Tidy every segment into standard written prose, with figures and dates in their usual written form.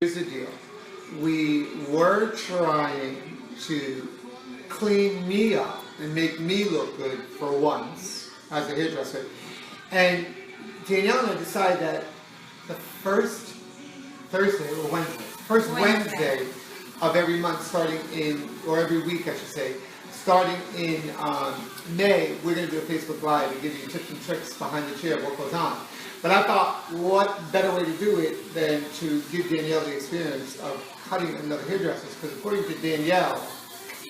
Here's the deal. We were trying to clean me up and make me look good for once as a hairdresser. And Danielle and I decided that the first Wednesday of every month starting in, or every week I should say, starting in May, we're going to do a Facebook Live and give you tips and tricks behind the chair of what goes on. But I thought, what better way to do it than to give Danielle the experience of cutting another hairdresser? Because according to Danielle,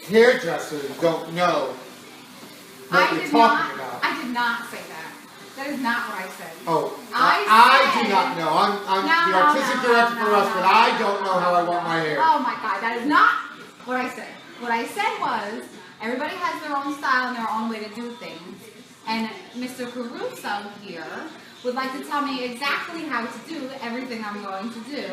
hairdressers don't know what we're talking about. I did not say that. That is not what I said. Oh, I do not know. I'm the artistic director for us, but I don't know how I want my hair. Oh my God, that is not what I said. What I said was, everybody has their own style and their own way to do things. And Mr. Caruso here would like to tell me exactly how to do everything I'm going to do.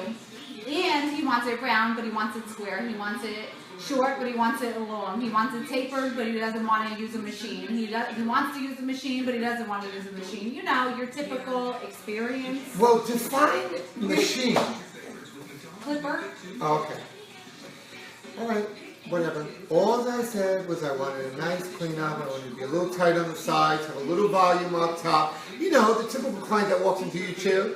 And he wants it round, but he wants it square. He wants it short, but he wants it long. He wants it tapered, but he doesn't want to use a machine. He wants to use a machine, but he doesn't want to use a machine. You know, your typical experience. Well, define machine. Clipper. Oh, okay. All right. Whatever. All I said was I wanted a nice clean up. I wanted to be a little tight on the sides, have a little volume up top. You know, the typical client that walks into your chair.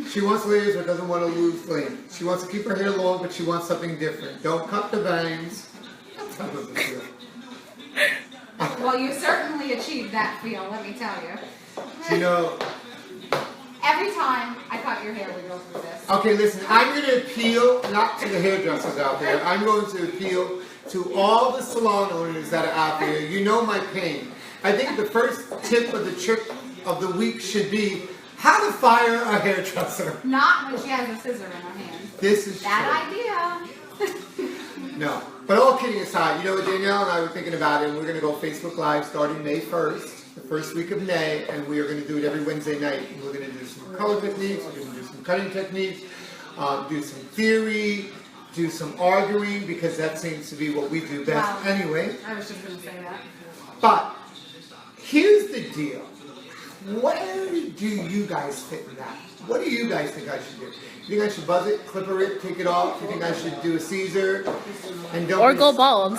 She wants layers but doesn't want to lose length. She wants to keep her hair long, but she wants something different. Don't cut the bangs. That was the feel. Well, you certainly achieved that feel, let me tell you. You know, every time I cut your hair, we go through this. Okay, listen, I'm going to appeal not to the hairdressers out there. I'm going to appeal to all the salon owners that are out there. You know my pain. I think the first tip of the trick of the week should be how to fire a hairdresser. Not when she has a scissor in her hand. This is bad idea. No, but all kidding aside, you know what, Danielle and I were thinking about it, and we're going to go Facebook Live starting May 1st, the first week of May, and we are going to do it every Wednesday night. And we're going to do some color techniques, we're going to do some cutting techniques, do some theory, do some arguing, because that seems to be what we do best anyway. I was just going to say that. But here's the deal. Where do you guys fit in that? What do you guys think I should do? You think I should buzz it, clipper it, take it off? You think I should do a Caesar? And don't or go bald.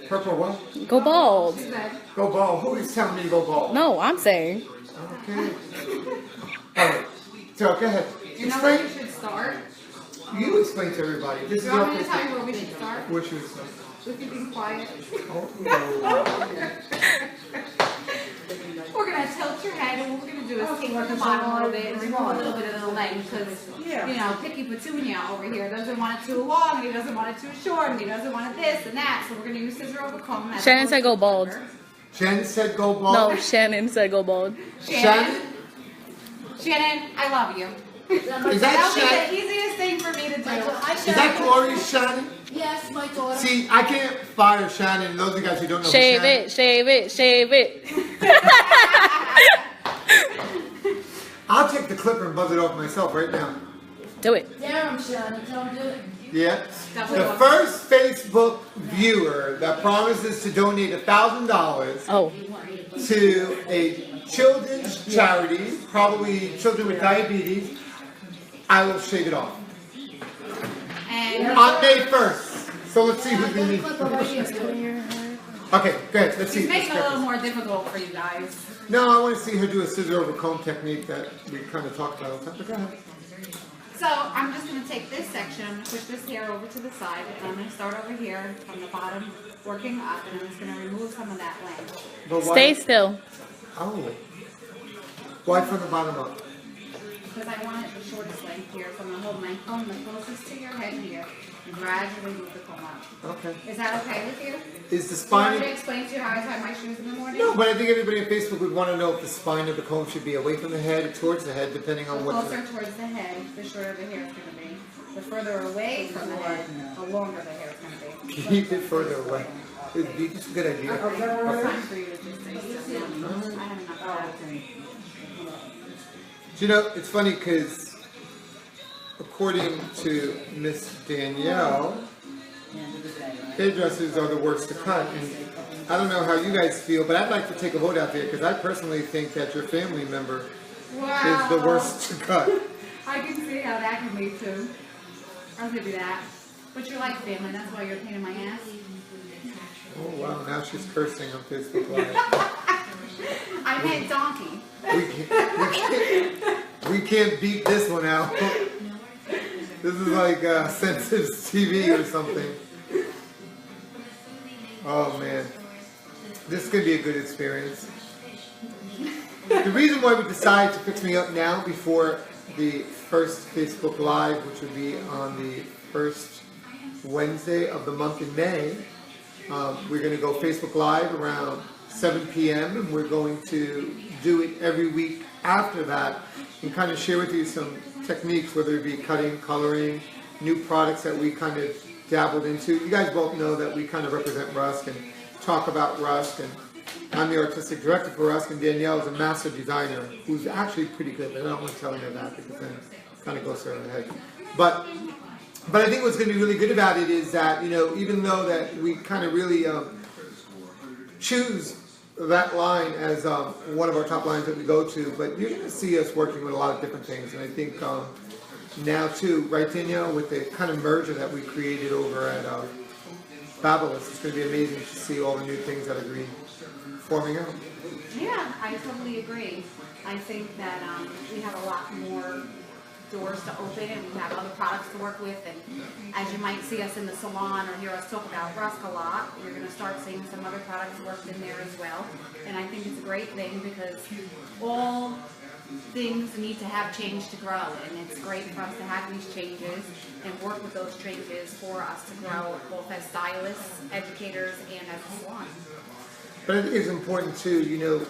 Purple what? Go bald. Go bald. Who is telling me to go bald? No, I'm saying. Okay. Alright. So go ahead. You know where we should start? You explain to everybody. This is you want me to tell you where we should start? Where should we start? With you being quiet. Oh, no. We're going to tilt your head, and what we're going to do is take the bottom a little bit and remove a little bit of the length, because, you know, Picky Petunia over here doesn't want it too long, and he doesn't want it too short, and he doesn't want it this and that, so we're going to use scissor over comb. Shannon said go bald. Jen said go bald? No, Shannon said go bald. Shannon? Shannon, I love you. Is that That'll Shannon? be the easiest thing for me to do. Is that Gloria's Shannon? Yes, my daughter. See, I can't fire Shannon. Those are the guys who don't know Shave Shannon. it, shave it, shave it. I'll take the clipper and buzz it off myself right now. Do it. Dare him, Shannon. Tell him to do it. Yeah. The first Facebook viewer that promises to donate $1,000 to a children's charity, probably children with diabetes, I will shave it off. And on May 1st. So let's see who's going to need. Okay, go ahead. Let's see. She's making it a little more difficult for you guys. No, I want to see her do a scissor over comb technique that we kind of talked about all the time. But go ahead. So I'm just going to take this section, I'm going to push this hair over to the side, and I'm going to start over here from the bottom, working up, and I'm just going to remove some of that length. But why? Stay still. Oh. Why from the bottom up? Because I want it the shortest length here, so I'm going to hold my comb the closest to your head here, and gradually move the comb up. Okay. Is that okay with you? Is the Do you want spine... me to explain to you how I tie my shoes in the morning? No, but I think everybody on Facebook would want to know if the spine of the comb should be away from the head or towards the head, depending on The what... closer towards the head, the shorter the hair is going to be. The further away from the head, the longer the hair is going to be. Keep it further away. It'd be just a good idea. It's time for you to just say something. I have enough of that. You know, it's funny because according to Miss Danielle, hairdressers are the worst to cut. And I don't know how you guys feel, but I'd like to take a vote out there because I personally think that your family member is the worst to cut. I can see how that can be too. I'll give you that. But you're like family, that's why you're a pain in my ass. Oh wow, now she's cursing on Facebook Live. I meant donkey. We can't beat this one out. This is like sensitive TV or something. Oh man, this is gonna be a good experience. The reason why we decided to fix me up now before the first Facebook Live, which would be on the first Wednesday of the month in May, we're going to go Facebook Live around 7 p.m. and we're going to do it every week after that and kind of share with you some techniques, whether it be cutting, coloring, new products that we kind of dabbled into. You guys both know that we kind of represent Rusk and talk about Rusk, and I'm the artistic director for Rusk, and Danielle is a master designer who's actually pretty good, but I don't want to tell her that because then it kind of goes to her head. But I think what's going to be really good about it is that, you know, even though that we kind of really choose that line as one of our top lines that we go to, but you're going to see us working with a lot of different things. And I think now too, right Danielle, with the kind of merger that we created over at Fabulous, it's going to be amazing to see all the new things that are forming out. Yeah, I totally agree. I think that we have a lot more doors to open, and we have other products to work with, and as you might see us in the salon or hear us talk about Rusk a lot, you're going to start seeing some other products worked in there as well. And I think it's a great thing because all things need to have change to grow, and it's great for us to have these changes and work with those changes for us to grow both as stylists, educators, and as a salon. But I think it's important too, you know,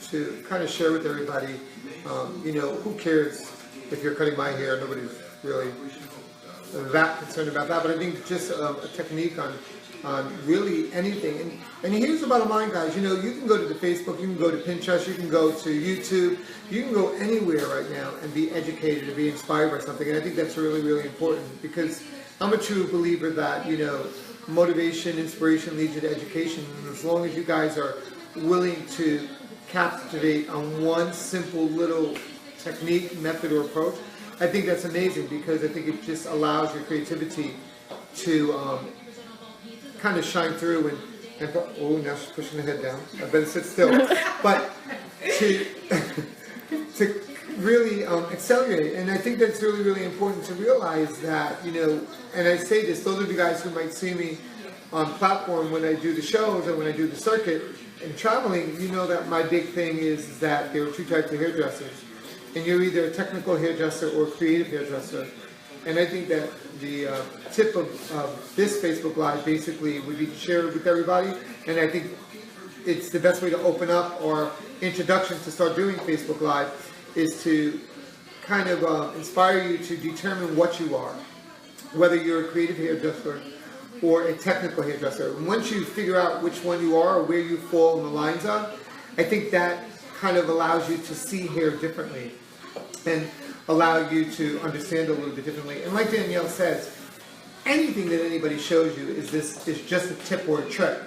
to kind of share with everybody, you know, who cares if you're cutting my hair? Nobody's really that concerned about that. But I think just a technique on really anything. And here's the bottom line, guys. You know, you can go to the Facebook, you can go to Pinterest, you can go to YouTube, you can go anywhere right now and be educated and be inspired by something. And I think that's really, really important because I'm a true believer that, you know, motivation, inspiration leads you to education. And as long as you guys are willing to captivate on one simple little technique, method, or approach, I think that's amazing because I think it just allows your creativity to kind of shine through and oh, now she's pushing her head down. I better sit still. But to really accelerate. And I think that's really, really important to realize that, you know, and I say this, those of you guys who might see me on platform when I do the shows and when I do the circuit and traveling, you know that my big thing is that there are two types of hairdressers. And you're either a technical hairdresser or a creative hairdresser. And I think that the tip of this Facebook Live basically would be to share it with everybody. And I think it's the best way to open up our introduction to start doing Facebook Live is to kind of inspire you to determine what you are, whether you're a creative hairdresser or a technical hairdresser. And once you figure out which one you are or where you fall in the lines of, I think that kind of allows you to see hair differently and allow you to understand a little bit differently. And like Danielle says, anything that anybody shows you is just a tip or a trick.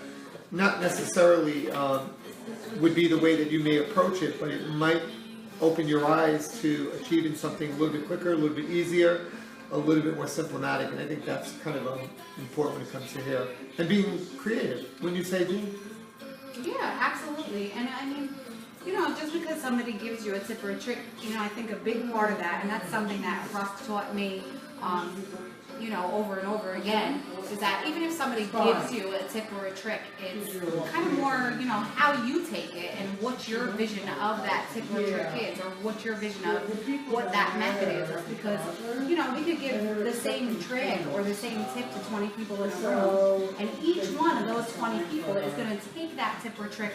Not necessarily would be the way that you may approach it, but it might open your eyes to achieving something a little bit quicker, a little bit easier, a little bit more symptomatic. And I think that's kind of important when it comes to hair. And being creative. Wouldn't you say, Jean? Yeah, absolutely. And I mean, you know, just because somebody gives you a tip or a trick, you know, I think a big part of that, and that's something that Rusk taught me, you know, over and over again, is that even if somebody gives you a tip or a trick, it's kind of more, you know, how you take it and what your vision of that tip or trick is, or what your vision of what that method is. Because, you know, we could give the same trick or the same tip to 20 people in a room, and each one of those 20 people is going to take that tip or trick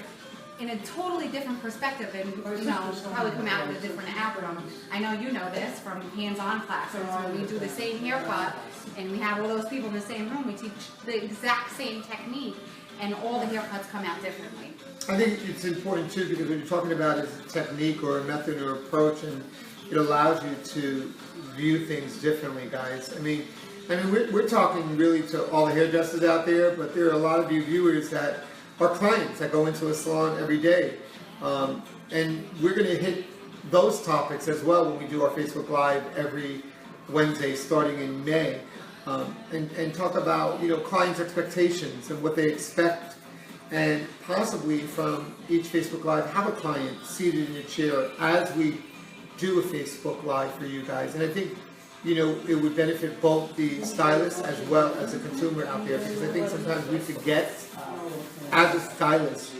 in a totally different perspective and, you know, probably come out with a different outcome. I know you know this from hands-on classes. When we do the same haircut and we have all those people in the same room, we teach the exact same technique and all the haircuts come out differently. I think it's important too because what you're talking about is a technique or a method or approach, and it allows you to view things differently, guys. I mean we're talking really to all the hairdressers out there, but there are a lot of you viewers that are clients that go into a salon every day. And we're going to hit those topics as well when we do our Facebook Live every Wednesday starting in May. and talk about, you know, clients' expectations and what they expect, and possibly from each Facebook Live have a client seated in a chair as we do a Facebook Live for you guys. And I think, you know, it would benefit both the stylist as well as the consumer out there, because I think sometimes we forget, as a stylist,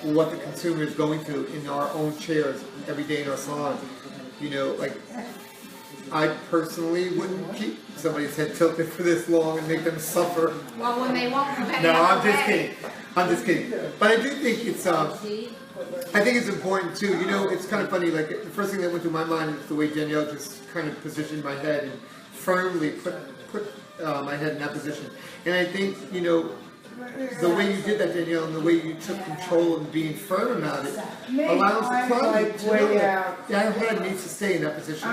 what the consumer is going through in our own chairs every day in our salon. You know, like, I personally wouldn't keep somebody's head tilted for this long and make them suffer. Well, when they won't come No, I'm just kidding. I'm just kidding. But I do think it's, I think it's important too. You know, it's kind of funny, like, the first thing that went through my mind is the way Danielle just kind of positioned my head and firmly put my head in that position. And I think, you know, the way you did that, Danielle, and the way you took control and being firm about it allows the client to know that their head needs to stay in that position.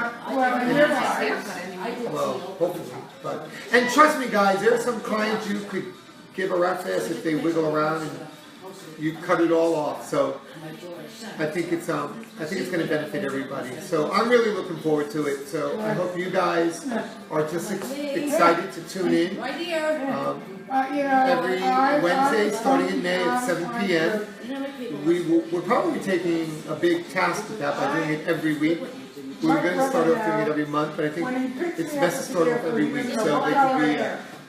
Well, hopefully. But, and trust me, guys, there are some clients you could give a rat ass if they wiggle around and you cut it all off. So I think it's going to benefit everybody. So I'm really looking forward to it. So I hope you guys are just excited to tune in. Right here. Every Wednesday, starting in May at 7 p.m. We're probably taking a big task with that by doing it every week. We were going to start off doing it every month, but I think it's best to start off every week. So they could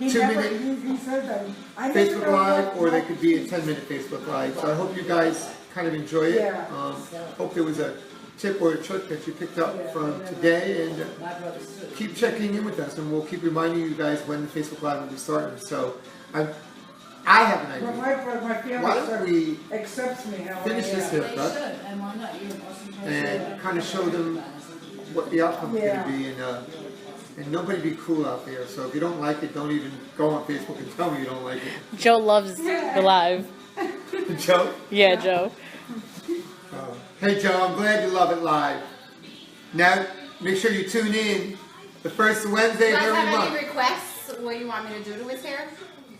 be a 2-minute Facebook Live, or they could be a 10-minute Facebook Live. So I hope you guys kind of enjoy it. Hope there was a tip or a trick that you picked up from today, and keep checking in with us, and we'll keep reminding you guys when the Facebook Live will be starting. So I have an idea. Why don't we finish this haircut and kind of show them what the outcome is going to be, and nobody be cruel out there. So if you don't like it, don't even go on Facebook and tell me you don't like it. Joe loves the live. Joe? Yeah, Joe. Hey Joe, I'm glad you love it live. Now, make sure you tune in the first Wednesday of Do you guys every have month. any requests? What you want me to do to his hair?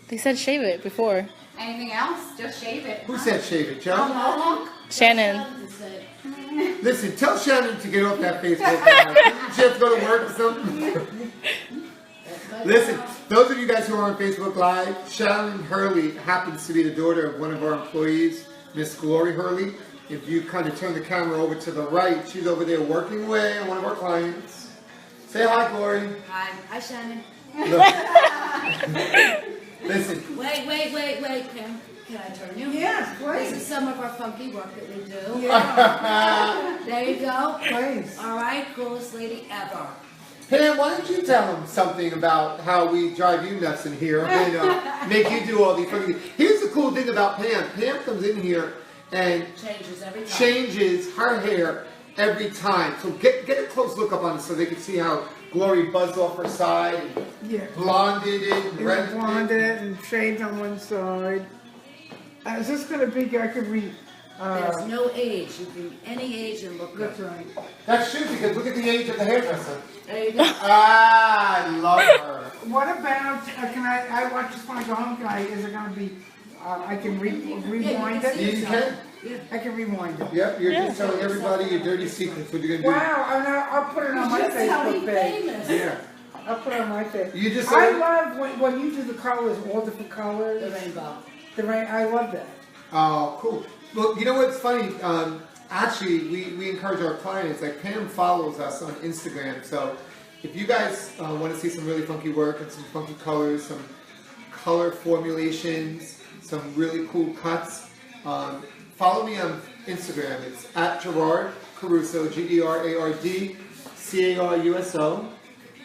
They said shave it before. Anything else? Just shave it. Who said shave it, Joe? Mohawk? Shannon. Listen, tell Shannon to get off that Facebook Live. Didn't she have to go to work or something? Listen, those of you guys who are on Facebook Live, Shannon Hurley happens to be the daughter of one of our employees, Miss Glory Hurley. If you kind of turn the camera over to the right, she's over there working away on one of our clients. Say hi, Glory. Hi. Hi, Shannon. Listen. Wait, Pam. Can I turn you? Yes, please. This is some of our funky work that we do. Yeah. There you go. Please. All right, coolest lady ever. Pam, why don't you tell them something about how we drive you nuts in here and make you do all these funny things. Here's the cool thing about Pam. Pam comes in here and changes her hair every time. So get a close look up on it so they can see how Glory buzzed off her side, and blonded it, and reddened Blonded it and shaved on one side. Is this going to be, I could read. There's no age. You can be any age and look good. That's right. That's true, because look at the age of the hairdresser. There you go. I love her. What about, I just want to go home, is it going to be, I can rewind it? You can? I can rewind it. Yep, you're just telling everybody your dirty secrets, what you're going to do. Wow, and I'll put it on my Facebook page. Yeah. I'll put it on my page. You just I love when you do the colors, all different colors. The rainbow. I love that. Oh, cool. Well, you know what's funny? Actually, we encourage our clients, like Pam follows us on Instagram, so if you guys want to see some really funky work and some funky colors, some color formulations, some really cool cuts, follow me on Instagram. It's at Gerard Caruso, GERARD CARUSO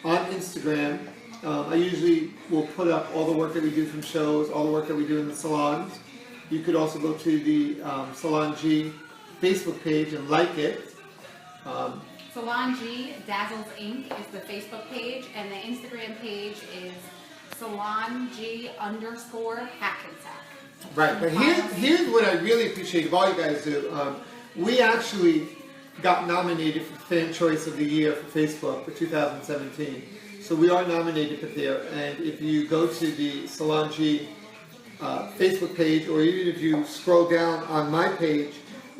on Instagram. I usually will put up all the work that we do from shows, all the work that we do in the salons. You could also go to the Salon G Facebook page and like it. Salon G, Dazzles Inc. is the Facebook page, and the Instagram page is Salon G _ Hackensack. Right, but here's what I really appreciate of all you guys do. We actually got nominated for Fan Choice of the Year for Facebook for 2017. So we are nominated for there, and if you go to the Salon G Facebook page, or even if you scroll down on my page,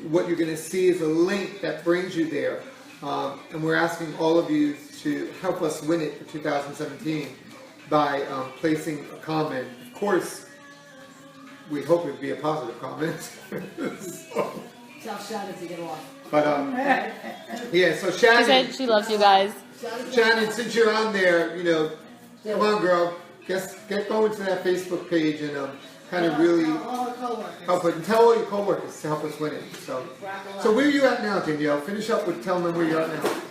what you're going to see is a link that brings you there. And we're asking all of you to help us win it for 2017. by placing a comment. Of course, we hope it would be a positive comment. So, Tell Shannon to get off. but yeah, so She Shannon, said she loves you guys. Shannon, since you're on there, you know, come on, girl, get going to that Facebook page and kind of really All her coworkers. help it. And tell all your coworkers to help us win it. So where are you at now, Danielle? Finish up with telling them where you're at now.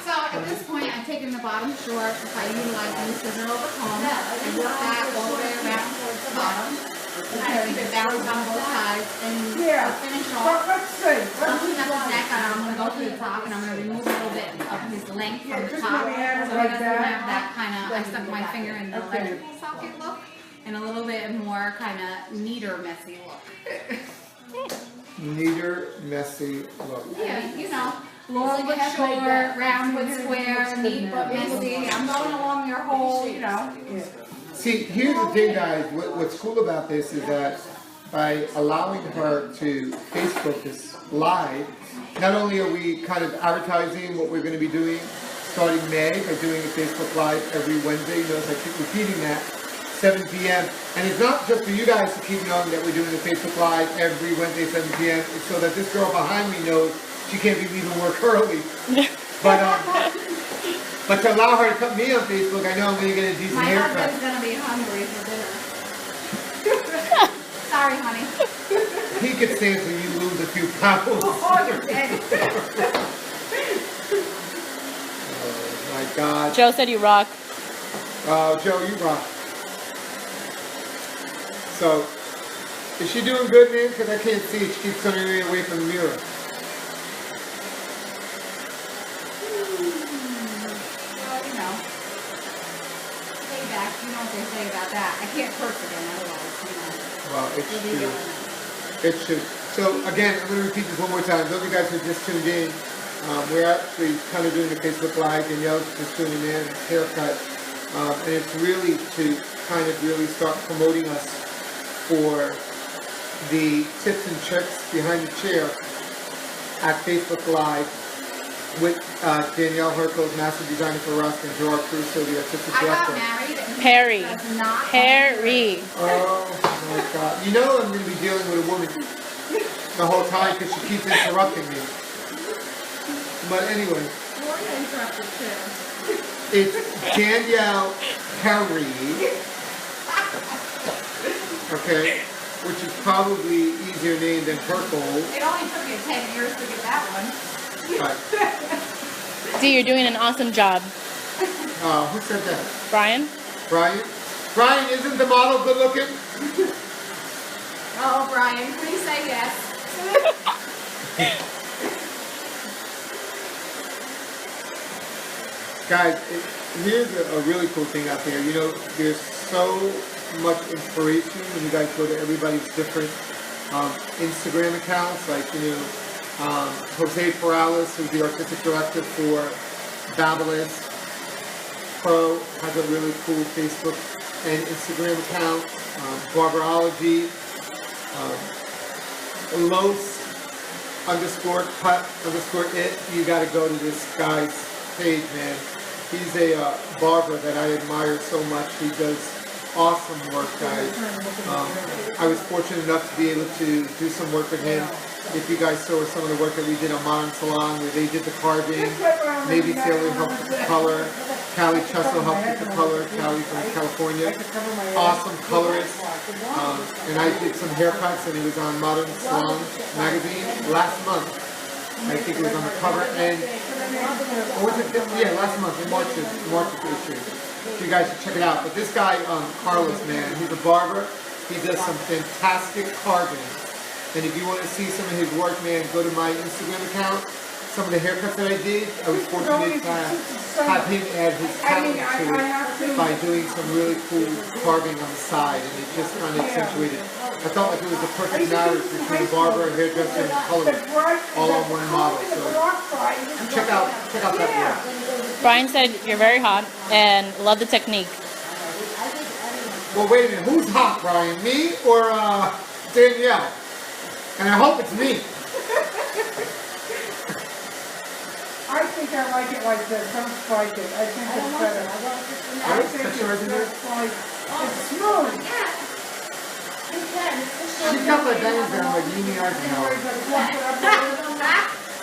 So at this point, I'm taking the bottom short, if I utilize the scissor over comb, and work that all the way around towards the bottom. And I keep it balanced on both sides, and Yeah. to finish But off, let's see. I'm clean up the neck, and I'm gonna go through the top, and I'm gonna remove a little bit of his length from the just top, let me add it so he like doesn't that. have that kind of, I stuck my finger in the Okay. electrical socket look, and a little bit more kind of neater, messy look. Neater, messy look. Yeah, you know, long but short, round but square, neat but messy. I'm going along your whole, you know. See, here's the thing, guys. What's cool about this is that by allowing her to Facebook this live, not only are we kind of advertising what we're going to be doing starting May by doing a Facebook Live every Wednesday. You notice I keep repeating that, 7 p.m. And it's not just for you guys to keep knowing that we're doing a Facebook Live every Wednesday, 7 p.m. It's so that this girl behind me knows she can't be leaving work early. But to allow her to cut me on Facebook, I know I'm going to get a decent My haircut. husband's gonna be hungry for dinner. Sorry, honey. He could stand till you lose a few pounds. Oh, you're dead. Oh my God. Joe said you rock. Oh, Joe, you rock. So, is she doing good, man? Because I can't see. She keeps turning me away from the mirror. Well, you know. Payback, you know what they say about that. I can't curse again, otherwise, you know. Well, it You'll be should. doing It should. So, again, I'm going to repeat this one more time. Those of you guys who just tuned in, we're actually kind of doing a Facebook Live. Danielle's just doing a man's haircut. And it's really to kind of really start promoting us for the tips and tricks behind the chair at Facebook Live with Danielle Herkel's master designer for us and Gerard Caruso, the artistic I got director. married and Perry. does not Perry. Oh my God. You know I'm going to be dealing with a woman the whole time because she keeps interrupting me. But anyway, Gloria interrupted too. it's Danielle Perry. Okay, which is probably easier name than Purple. It only took me 10 years to get that one. But, D, you're doing an awesome job. who said that? Brian? Brian? Brian, isn't the model good looking? Oh, Brian, please say yes. Guys, here's a really cool thing out there. You know, there's so much inspiration when you guys go to everybody's different Instagram accounts. Like, you know, Jose Perales, who's the artistic director for Dazzles Pro, has a really cool Facebook and Instagram account. Barberology, Los _cut_it. You got to go to this guy's page, man. He's a barber that I admire so much. He does awesome work, guys. I was fortunate enough to be able to do some work with him. If you guys saw some of the work that we did on Modern Salon, where they did the carving, Navy Sailor helped with the color, Callie Chessel helped with the color, Callie from California, awesome colorist. And I did some haircuts, and it was on Modern Salon magazine last month. I think it was on the cover, and or was it? Yeah, last month in March of this year. So you guys should check it out. But this guy, Carlos, man, he's a barber. He does some fantastic carving. And if you want to see some of his work, man, go to my Instagram account. Some of the haircuts that I did, I was fortunate to have him add his talent to it by doing some really cool carving on the side, and it just kind of accentuated. I felt like it was a perfect marriage between the barber, hairdresser, and the colorist, all on one model. So check out that work. Brian said you're very hot and love the technique. Well, wait a minute. Who's hot, Brian? Me or Danielle? And I hope it's me. I think think I like it like this. Don't spike it. I think it's better. I think it's just like, it's smooth. She got my bangs down like Yumi Eisenhower.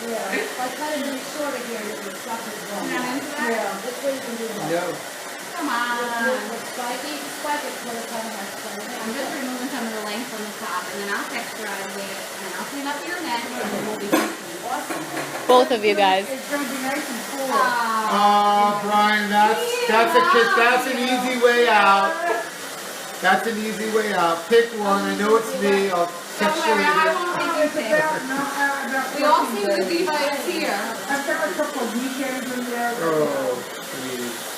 Yeah, if I cut it in shorter here, it would suck as well. Yeah. This way you can do that. No. Come on. With spiky, spike it till it kind of has spiky. I'm just removing some of the length from the top, and then I'll texturize it, and then I'll clean up your neck, and then we'll be awesome. Both of you guys. It's gonna be nice and cool. Oh, Brian, that's a kiss. That's an easy way out. That's an easy way out. Pick one. I know it's me. I'll text you Don't worry, I later. won't make you pick. We all seem to be vibes here. I've got a couple of weekends in there. Oh, please.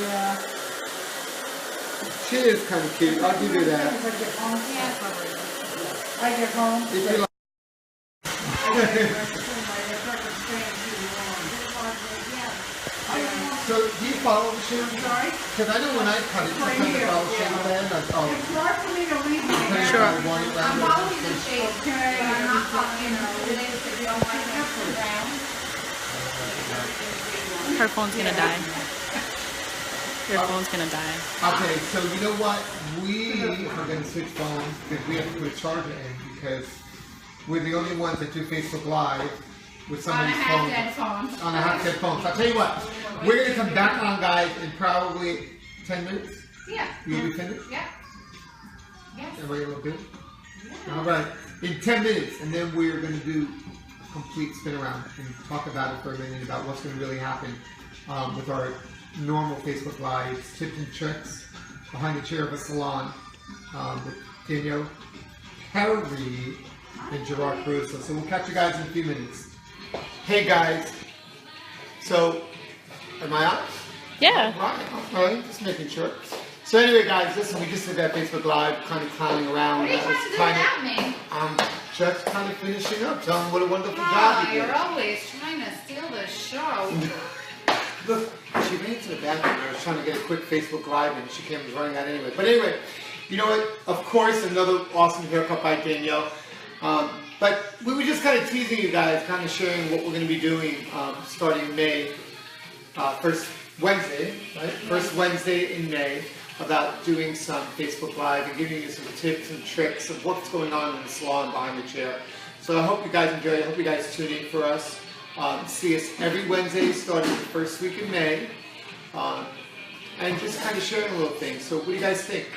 Yeah. She is kind of cute. I'll give you that. I get home. Yeah, I get home. If you like. So, do you follow the shoe? Because I know when I cut it, sometimes I follow shape plan. It's hard for me to leave it. Sure. I'm following the shape, but I'm not following, related to the down. Her phone's gonna die. Your phone's gonna die. Okay, so you know what? We are going to switch phones because we have to put a charger in because we're the only ones that do Facebook Live with On a somebody's phone. half-dead phone. On a half-dead phone. So I'll tell you what, we're going to come back on, guys, in probably 10 minutes. Yeah. You'll be finished? Yeah. Yes. Everybody a little bit? All right. In 10 minutes, and then we're going to do a complete spin around and talk about it for a minute about what's going to really happen with our normal Facebook Live tips and tricks behind the chair of a salon with Danielle, Harry, and Gerard Caruso. So we'll catch you guys in a few minutes. Hey guys, so am I on? Yeah. Right, just making sure. So anyway, guys, listen, we just did that Facebook Live, kind of clowning around. What are you That was trying to do kind without of, me? I'm just kind of finishing up, telling what a wonderful job Oh, you did. you're always trying to steal the show. Look, she ran to the bathroom. I was trying to get a quick Facebook Live, and she came running out anyway. But anyway, you know what? Of course, another awesome haircut by Danielle. But we were just kind of teasing you guys, kind of sharing what we're going to be doing starting May, first Wednesday, right? First Wednesday in May, about doing some Facebook Live and giving you some tips and tricks of what's going on in the salon behind the chair. So I hope you guys enjoy it. I hope you guys tune in for us. See us every Wednesday starting the first week in May. And just kind of sharing a little thing. So what do you guys think?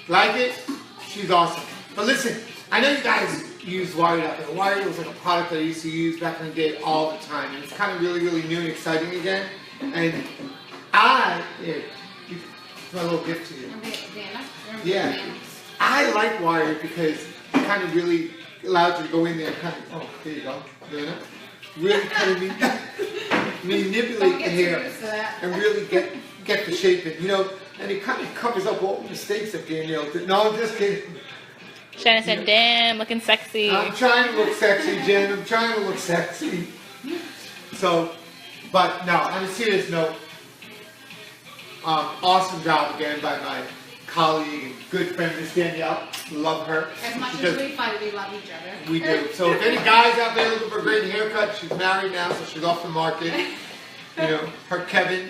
Like it? She's awesome. But listen, I know you guys use Wired out there. Wired was like a product that I used to use back in the day all the time. And it's kind of really, really new and exciting again. And here, it's my little gift to you. Yeah. I like Wired because it kind of really allows you to go in there and kind of, oh, there you go. Really kind of manipulate the hair and really get the shape in, you know, and it kind of covers up all the mistakes that Danielle did. No, I'm just kidding. Shannon said, damn, looking sexy. I'm trying to look sexy, Jen. I'm trying to look sexy. So, but no, on a serious note, awesome job again by my colleague and good friend, Miss Danielle. Love her. As much She as does- we fight, we love each other. We do. So if any guys out there looking for a great haircut, she's married now, so she's off the market. You know, her Kevin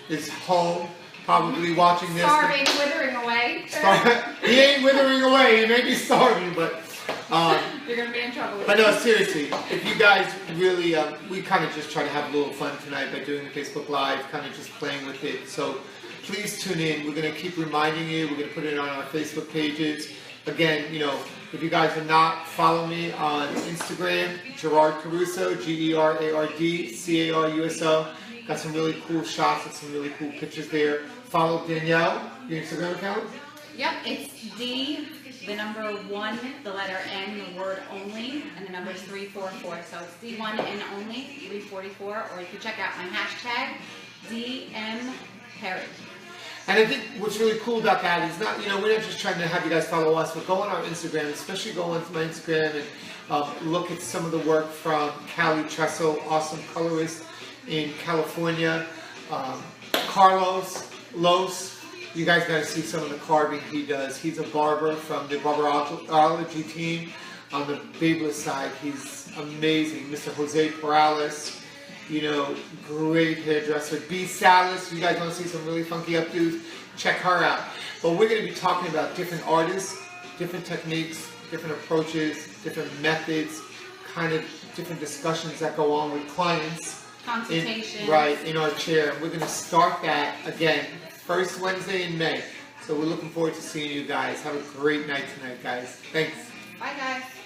is home, probably watching this. Starving, withering away. He ain't withering away. He may be starving, but You're going to be in trouble with but no, seriously, if you guys really, we kind of just try to have a little fun tonight by doing the Facebook Live, kind of just playing with it. So please tune in. We're going to keep reminding you. We're going to put it on our Facebook pages. Again, you know, if you guys are not, follow me on Instagram, Gerard Caruso, GerardCaruso. Got some really cool shots and some really cool pictures there. Follow Danielle, your Instagram account. Yep, it's D, the number 1, the letter N, the word only, and the number is 344. So it's D1 N only, 344, or you can check out my hashtag, DM Perry. And I think what's really cool about that is not, you know, we're not just trying to have you guys follow us, but go on our Instagram, especially go onto my Instagram and look at some of the work from Callie Tressel, awesome colorist in California. Carlos Los, you guys got to see some of the carving he does. He's a barber from the barberology team on the babeless side. He's amazing. Mr. Jose Perales you know, great hairdresser. B. Salas, you guys want to see some really funky updos? Check her out. But we're going to be talking about different artists, different techniques, different approaches, different methods, kind of different discussions that go on with clients. Consultation. In our chair. We're going to start that again, first Wednesday in May. So we're looking forward to seeing you guys. Have a great night tonight, guys. Thanks. Bye, guys.